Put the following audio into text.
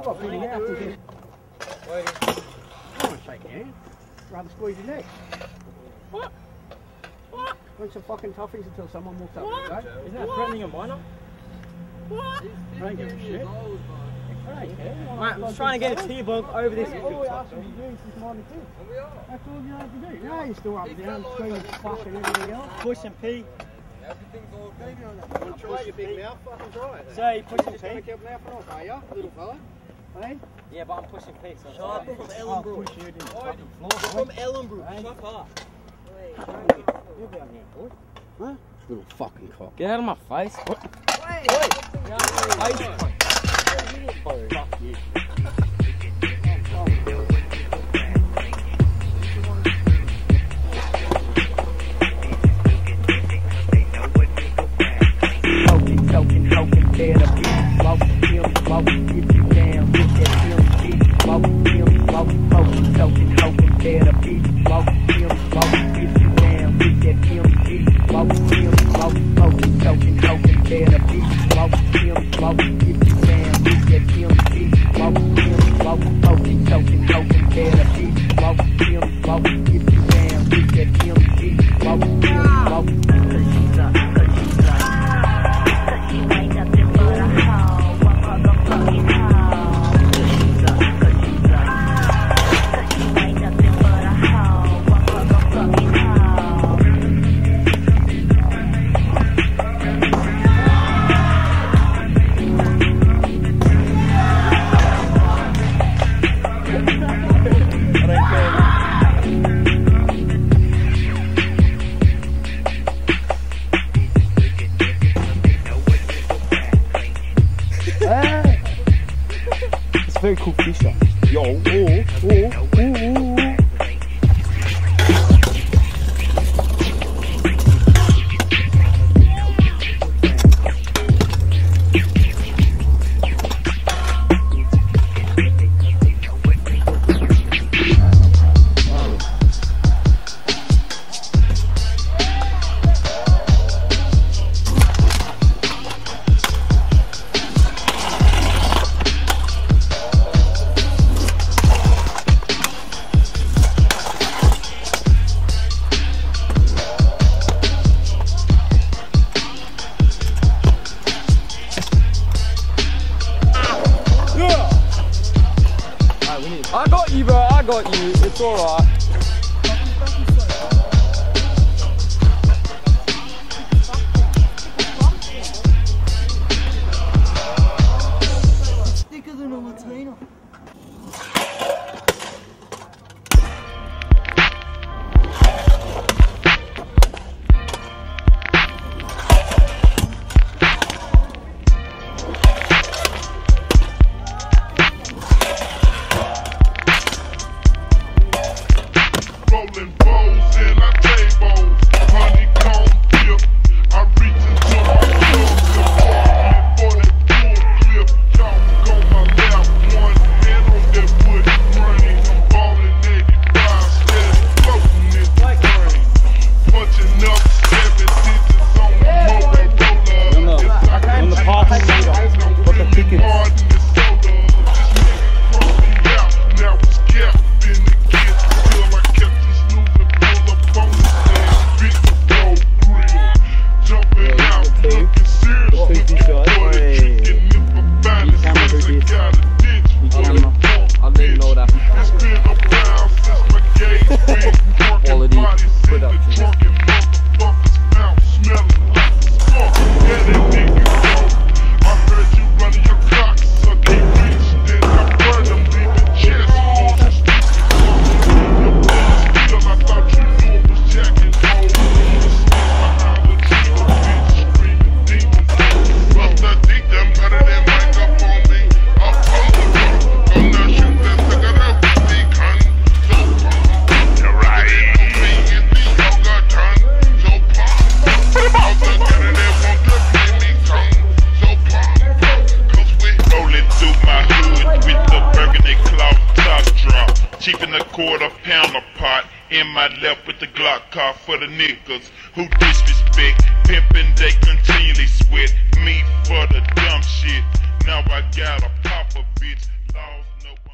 got feeling out to just... Wait. I won't shake your hand. Rather squeeze your neck. What? What? Want some fucking toffees until someone walks up what? to you, isn't that threatening a minor? What? I don't give a shit. I don't care. Mate, I'm just trying to get a T-bug over this. All we ask you to do is just mind the kids. That's all you have to do. Now you're still up and down, screaming fuck and everything else. Push and pee. Everything's all good. You want to try your big mouth? Fucking try it. Say, push and Just gonna pee. keep mouth off, are you, little fella? Hey? Yeah, but I'm pushing pee, so Shut up, from Ellenbrook. Push you to the fucking floor. From Ellenbrook. Shut up. You'll be on here, boy. Huh? Little fucking cock. Get out of my face. What? Wait. Fuck you. Very cool fisher. Yo, I got you, bro. I got you. It's alright. It's thicker than a Latina. Rolling bows and I tables, honeycomb dip. I reach into my glove for that full flip. Chalk on my lap, one hand on that wood grain. I'm ballin' 85, steady floating in the rain. Punching up 7 digits on the Motorola. On the parking meter. What the tickets? Hard in the soda. This nigga crossed me out, now it's kept in the kids. Till I kept him snooping, pull up on the stand, big old grill. Jumping out, looking serious, looking for the chicken. If I find it, I got a ditch for the pork, I didn't know that. It's been around since my gate been working bodies in the trunk and motherfuckers found smelling like a skunk. Yeah, that nigga broke. I heard you running your cock, so they reached in. I burned them, leaving chest on the street. Your bullets still, I thought you knew it was Jack and Rose. Behind the tree, a bitch screaming demons. Bust that dick, them better than mic up on me. Up on the road, I'm not shooting that nigga that was the cunt. So pump, you're right. Me in the yoga ton, so pump. All the better than want to play me tongue, so pump. Cause we rolling through my hood with the burgundy cloth top drop. Cheapin' a £1/4 apart. In my left with the Glock car for the niggas who disrespect. Pimpin', they continually sweat me for the dumb shit. Now I gotta pop a bitch. laws, no